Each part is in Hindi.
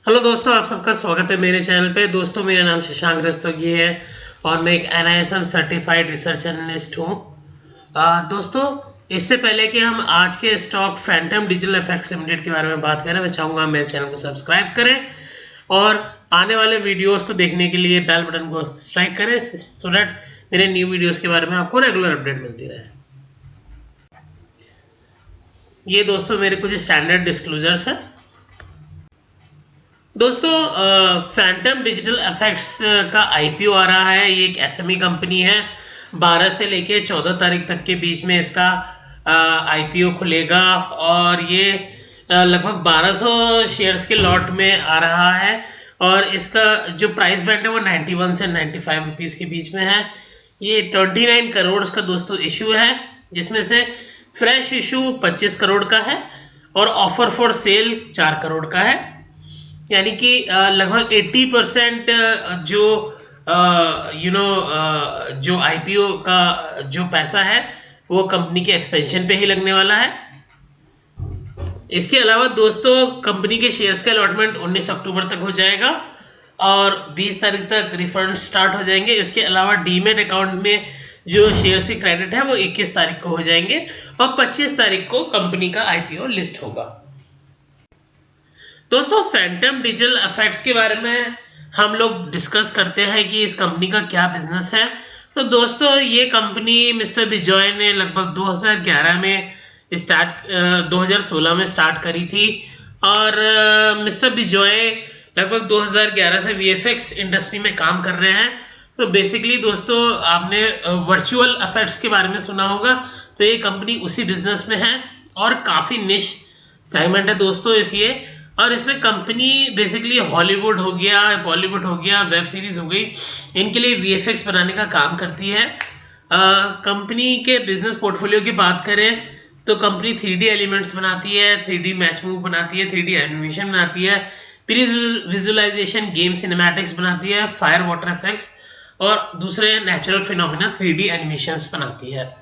हेलो दोस्तों, आप सबका स्वागत है मेरे चैनल पे। दोस्तों, मेरा नाम शशांक रस्तोगी है और मैं एक NISM सर्टिफाइड रिसर्च एनालिस्ट हूँ। दोस्तों, इससे पहले कि हम आज के stock Phantom digital effects limited के बारे में बात करें, मैं चाहूँगा मेरे चैनल को सब्सक्राइब करें और आने वाले वीडियोस को देखने के लिए बेल बटन को स्ट्राइक करें सो दैट मेरे न्यू वीडियोस के बारे में आपको रेगुलर अपडेट मिलती रहे। ये दोस्तों मेरे कुछ स्टैंडर्ड डिस्क्लोजर्स हैं। दोस्तों, फैंटम डिजिटल इफेक्ट्स का IPO आ रहा है। ये एक SME कंपनी है। 12 से लेके 14 तारीख तक के बीच में इसका IPO खुलेगा और ये लगभग 1200 शेयर्स के लॉट में आ रहा है और इसका जो प्राइस बैंड है वो 91 से 95 रुपीज़ के बीच में है। ये 29 करोड़ का दोस्तों इशू है, जिसमें से फ्रेश इशू 25 करोड़ का है और ऑफर फॉर सेल 4 करोड़ का है। यानी कि लगभग 80% जो जो IPO का जो पैसा है वो कंपनी के एक्सपेंशन पे ही लगने वाला है। इसके अलावा दोस्तों, कंपनी के शेयर्स का अलॉटमेंट 19 अक्टूबर तक हो जाएगा और 20 तारीख तक रिफंड स्टार्ट हो जाएंगे। इसके अलावा डीमेट अकाउंट में जो शेयर्स की क्रेडिट है वो 21 तारीख को हो जाएंगे और 25 तारीख को कंपनी का IPO लिस्ट होगा। दोस्तों, फैंटम डिजिटल इफेक्ट्स के बारे में हम लोग डिस्कस करते हैं कि इस कंपनी का क्या बिजनेस है। तो दोस्तों, ये कंपनी मिस्टर बिजॉय ने लगभग 2011 में 2016 में स्टार्ट करी थी और मिस्टर बिजॉय लगभग 2011 से VFX इंडस्ट्री में काम कर रहे हैं। तो बेसिकली दोस्तों, आपने वर्चुअल इफेक्ट्स के बारे में सुना होगा, तो ये कंपनी उसी बिजनेस में है और काफ़ी निश सेगमेंट है दोस्तों इसलिए। और इसमें कंपनी बेसिकली हॉलीवुड हो गया, बॉलीवुड हो गया, वेब सीरीज हो गई, इनके लिए VFX बनाने का काम करती है। कंपनी के बिजनेस पोर्टफोलियो की बात करें तो कंपनी 3D एलिमेंट्स बनाती है, 3D मैच मूव बनाती है, 3D एनिमेशन बनाती है, प्री विजुअलाइजेशन गेम सिनेमैटिक्स बनाती है, फायर वाटर इफेक्ट्स और दूसरे नेचुरल फिनोमिना 3D एनिमेशंस बनाती है।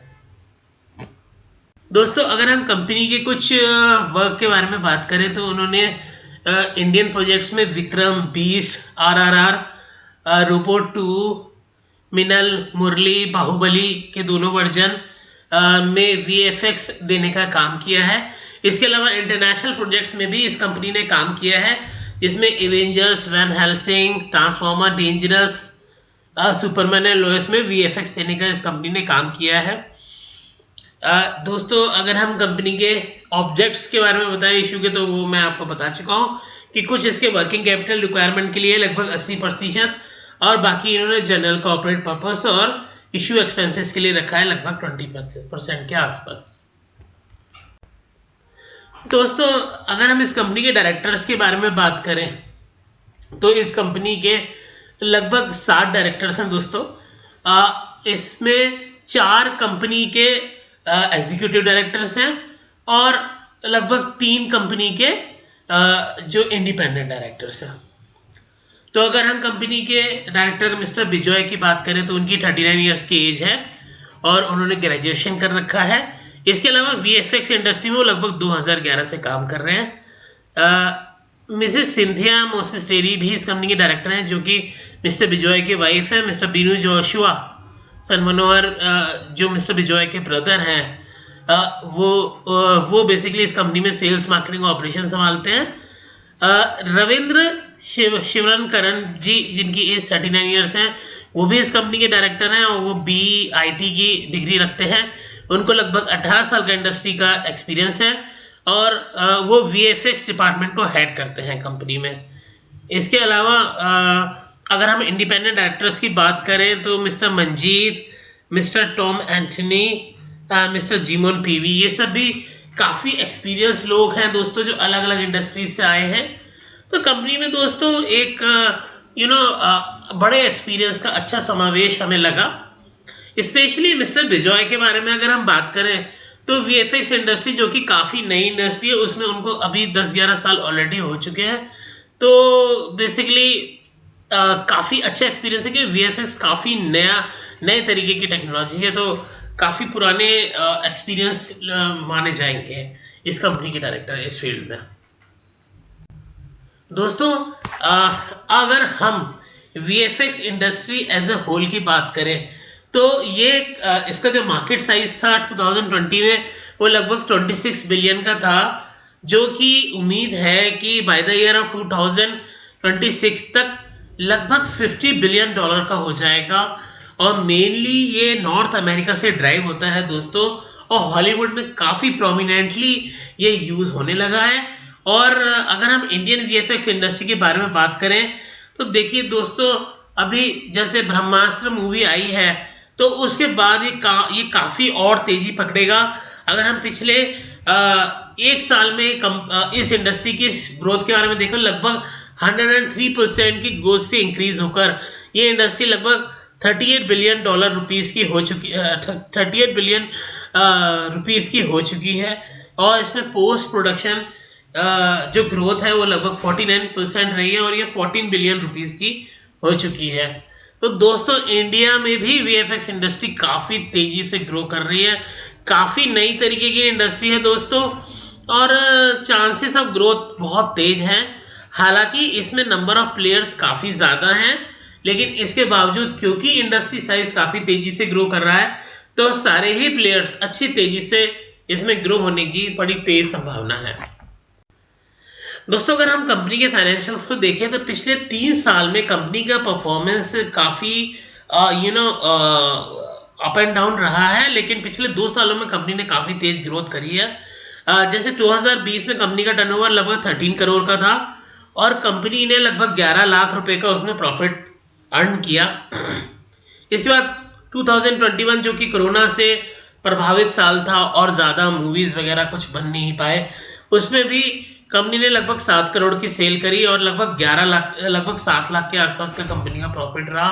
दोस्तों, अगर हम कंपनी के कुछ वर्क के बारे में बात करें तो उन्होंने इंडियन प्रोजेक्ट्स में विक्रम, बीस्ट, RRR, रोबोट 2, मिनल, मुरली, बाहुबली के दोनों वर्जन में VFX देने का काम किया है। इसके अलावा इंटरनेशनल प्रोजेक्ट्स में भी इस कंपनी ने काम किया है, जिसमें Avengers, Van Helsing, Transformer, Dangerous, Superman and Lois में VFX देने का इस कंपनी ने काम किया है। दोस्तों, अगर हम कंपनी के ऑब्जेक्ट्स के बारे में बताएं इशू के, तो वो मैं आपको बता चुका हूँ कि कुछ इसके वर्किंग कैपिटल रिक्वायरमेंट के लिए लगभग 80% और बाकी इन्होंने जनरल कॉर्पोरेट पर्पस और इशू एक्सपेंसेस के लिए रखा है लगभग 20% के आसपास। दोस्तों, अगर हम इस कंपनी के डायरेक्टर्स के बारे में बात करें तो इस कंपनी के लगभग 60 डायरेक्टर्स हैं दोस्तों। इसमें 4 कंपनी के एग्जीक्यूटिव डायरेक्टर्स हैं और लगभग 3 कंपनी के जो इंडिपेंडेंट डायरेक्टर्स हैं। तो अगर हम कंपनी के डायरेक्टर मिस्टर बिजॉय की बात करें तो उनकी 39 ईयर्स की एज है और उन्होंने ग्रेजुएशन कर रखा है। इसके अलावा VFX इंडस्ट्री में वो लगभग 2011 से काम कर रहे हैं। मिसेस सिंथिया मोसेस-टेरी भी इस कंपनी के डायरेक्टर हैं, जो कि मिस्टर बिजॉय की वाइफ है। मिस्टर बीनू जोशुआ सन मनोहर, जो मिस्टर बिजॉय के ब्रदर हैं, वो बेसिकली इस कंपनी में सेल्स, मार्केटिंग, ऑपरेशन संभालते हैं। रविंद्र शिवरन करण जी, जिनकी एज 39 ईयर्स है, वो भी इस कंपनी के डायरेक्टर हैं और वो BIT की डिग्री रखते हैं। उनको लगभग 18 साल का इंडस्ट्री का एक्सपीरियंस है और वो VFX डिपार्टमेंट को हेड करते हैं कंपनी में। इसके अलावा अगर हम इंडिपेंडेंट डायरेक्टर्स की बात करें तो mister Manjeet, mister Tom Anthony, mister Jimon PV, ये सब भी काफ़ी एक्सपीरियंस लोग हैं दोस्तों, जो अलग अलग इंडस्ट्रीज से आए हैं। तो कंपनी में दोस्तों एक बड़े एक्सपीरियंस का अच्छा समावेश हमें लगा। स्पेशली मिस्टर बिजॉय के बारे में अगर हम बात करें तो VFX इंडस्ट्री, जो कि काफ़ी नई इंडस्ट्री है, उसमें उनको अभी 10-11 साल ऑलरेडी हो चुके हैं। तो बेसिकली काफ़ी अच्छा एक्सपीरियंस है कि VFX काफ़ी नए तरीके की टेक्नोलॉजी है, तो काफ़ी पुराने एक्सपीरियंस माने जाएंगे इस कंपनी के डायरेक्टर इस फील्ड में। दोस्तों अगर हम VFX industry as a whole की बात करें तो ये इसका जो मार्केट साइज था 2020 में वो लगभग 26 बिलियन का था, जो कि उम्मीद है कि बाय द ईयर ऑफ 2026 तक लगभग $50 बिलियन का हो जाएगा। और मेनली ये नॉर्थ अमेरिका से ड्राइव होता है दोस्तों, और हॉलीवुड में काफ़ी प्रोमिनेंटली ये यूज़ होने लगा है। और अगर हम इंडियन VFX इंडस्ट्री के बारे में बात करें तो देखिए दोस्तों, अभी जैसे ब्रह्मास्त्र मूवी आई है तो उसके बाद ये काफ़ी और तेज़ी पकड़ेगा। अगर हम पिछले एक साल में इस इंडस्ट्री की ग्रोथ के बारे में देखें, लगभग 103% की ग्रोथ से इंक्रीज होकर ये इंडस्ट्री लगभग $38 बिलियन रुपीस की हो चुकी 38 बिलियन रुपीस की हो चुकी है। और इसमें पोस्ट प्रोडक्शन जो ग्रोथ है वो लगभग 49% रही है और ये 14 बिलियन रुपीस की हो चुकी है। तो दोस्तों इंडिया में भी VFX इंडस्ट्री काफ़ी तेज़ी से ग्रो कर रही है, काफ़ी नई तरीके की इंडस्ट्री है दोस्तों, और चांसेस ऑफ ग्रोथ बहुत तेज हैं। हालांकि इसमें नंबर ऑफ प्लेयर्स काफ़ी ज़्यादा हैं, लेकिन इसके बावजूद क्योंकि इंडस्ट्री साइज काफ़ी तेज़ी से ग्रो कर रहा है तो सारे ही प्लेयर्स अच्छी तेज़ी से इसमें ग्रो होने की बड़ी तेज़ संभावना है। दोस्तों अगर हम कंपनी के फाइनेंशियल्स को देखें तो पिछले 3 साल में कंपनी का परफॉर्मेंस काफ़ी अप एंड डाउन रहा है, लेकिन पिछले 2 सालों में कंपनी ने काफ़ी तेज ग्रोथ करी है। जैसे 2020 में कंपनी का टर्नओवर लगभग 13 करोड़ का था और कंपनी ने लगभग 11 लाख रुपए का उसमें प्रॉफिट अर्न किया। इसके बाद 2021 जो कि कोरोना से प्रभावित साल था और ज़्यादा मूवीज़ वगैरह कुछ बन नहीं पाए, उसमें भी कंपनी ने लगभग 7 करोड़ की सेल करी और लगभग 7 लाख के आसपास का कंपनी का प्रॉफिट रहा।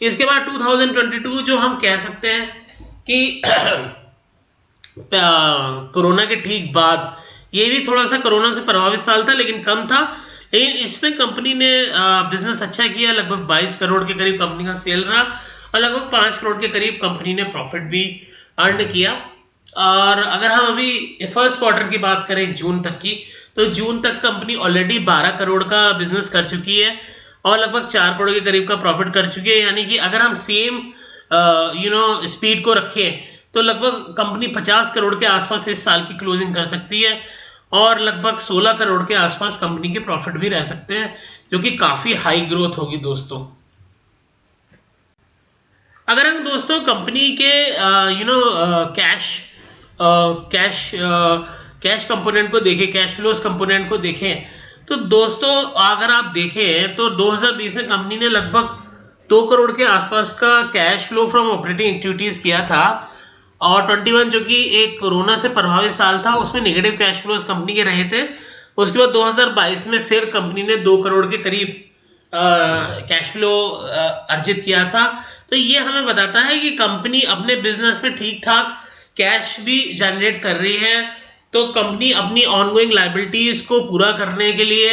इसके बाद 2022 जो हम कह सकते हैं कि कोरोना के ठीक बाद, ये भी थोड़ा सा कोरोना से प्रभावित साल था लेकिन कम था, लेकिन इसमें कंपनी ने बिजनेस अच्छा किया। लगभग 22 करोड़ के करीब कंपनी का सेल रहा और लगभग 5 करोड़ के करीब कंपनी ने प्रॉफिट भी अर्न किया। और अगर हम अभी फर्स्ट क्वार्टर की बात करें जून तक की, तो जून तक कंपनी ऑलरेडी 12 करोड़ का बिजनेस कर चुकी है और लगभग 4 करोड़ के करीब का प्रॉफिट कर चुकी है। यानी कि अगर हम सेम स्पीड को रखें तो लगभग कंपनी 50 करोड़ के आसपास इस साल की क्लोजिंग कर सकती है और लगभग 16 करोड़ के आसपास कंपनी के प्रॉफिट भी रह सकते हैं, जो कि काफ़ी हाई ग्रोथ होगी दोस्तों। अगर हम दोस्तों कंपनी के कैश कंपोनेंट को देखें, कैश फ्लोज कंपोनेंट को देखें, तो दोस्तों अगर आप देखें तो 2020 में कंपनी ने लगभग 2 करोड़ के आसपास का cash flow from operating activities किया था और 21 जो कि एक कोरोना से प्रभावित साल था उसमें नेगेटिव कैश फ्लोज कंपनी के रहे थे। उसके बाद 2022 में फिर कंपनी ने 2 करोड़ के करीब कैश फ्लो अर्जित किया था। तो ये हमें बताता है कि कंपनी अपने बिजनेस में ठीक ठाक कैश भी जनरेट कर रही है। तो कंपनी अपनी ऑनगोइंग लायबिलिटीज़ को पूरा करने के लिए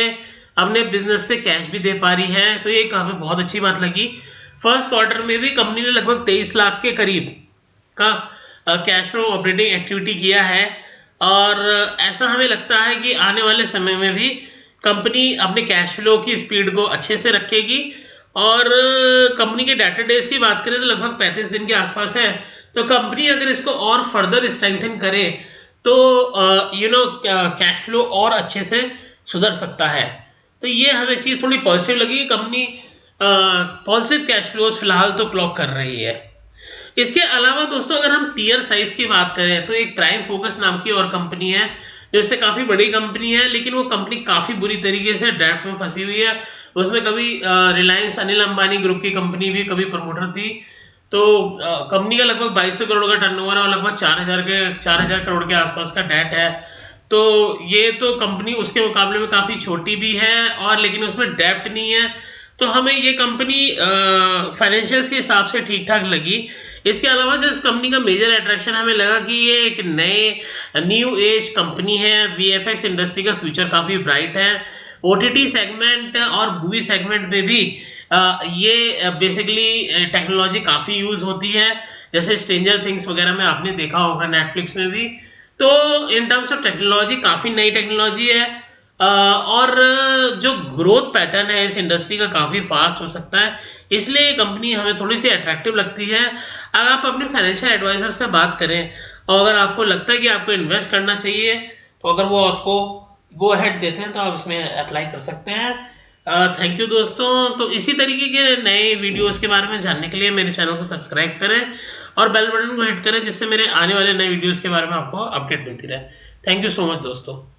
अपने बिजनेस से कैश भी दे पा रही है, तो ये हमें बहुत अच्छी बात लगी। फर्स्ट क्वार्टर में भी कंपनी ने लगभग 23 लाख के करीब का कैश फ्लो ऑपरेटिंग एक्टिविटी किया है और ऐसा हमें लगता है कि आने वाले समय में भी कंपनी अपने कैश फ्लो की स्पीड को अच्छे से रखेगी। और कंपनी के डेटर डेज की बात करें तो लगभग 35 दिन के आसपास है। तो कंपनी अगर इसको और फर्दर स्ट्रेंथन करे तो कैश फ्लो और अच्छे से सुधर सकता है। तो ये हमें चीज़ थोड़ी पॉजिटिव लगी। कंपनी पॉजिटिव कैश फ्लोज फिलहाल तो क्लॉक कर रही है। इसके अलावा दोस्तों अगर हम पीयर साइज की बात करें तो एक प्राइम फोकस नाम की और कंपनी है जो इससे काफ़ी बड़ी कंपनी है, लेकिन वो कंपनी काफ़ी बुरी तरीके से डेट में फंसी हुई है। उसमें कभी रिलायंस अनिल अंबानी ग्रुप की कंपनी भी कभी प्रमोटर थी। तो कंपनी का लगभग 2200 करोड़ का टर्नओवर है और लगभग 4000 करोड़ के आसपास का डेट है। तो ये तो कंपनी उसके मुकाबले में काफ़ी छोटी भी है और लेकिन उसमें डेप्ट नहीं है। तो हमें ये कंपनी फाइनेंशियल्स के हिसाब से ठीक ठाक लगी। इसके अलावा जो इस कंपनी का मेजर अट्रैक्शन हमें लगा कि ये एक न्यू एज कंपनी है। VFX इंडस्ट्री का फ्यूचर काफ़ी ब्राइट है। OTT सेगमेंट और मूवी सेगमेंट में भी ये बेसिकली टेक्नोलॉजी काफ़ी यूज़ होती है, जैसे स्ट्रेंजर थिंग्स वगैरह में आपने देखा होगा, नेटफ्लिक्स में भी। तो इन टर्म्स ऑफ टेक्नोलॉजी काफ़ी नई टेक्नोलॉजी है और जो ग्रोथ पैटर्न है इस इंडस्ट्री का काफ़ी फास्ट हो सकता है, इसलिए ये कंपनी हमें थोड़ी सी अट्रैक्टिव लगती है। अगर आप अपने फाइनेंशियल एडवाइज़र से बात करें और अगर आपको लगता है कि आपको इन्वेस्ट करना चाहिए, तो अगर वो आपको गो अहेड देते हैं तो आप इसमें अप्लाई कर सकते हैं। थैंक यू दोस्तों। तो इसी तरीके के नए वीडियोज़ के बारे में जानने के लिए मेरे चैनल को सब्सक्राइब करें और बेल बटन को हिट करें, जिससे मेरे आने वाले नए वीडियोज़ के बारे में आपको अपडेट मिलती रहे। थैंक यू सो मच दोस्तों।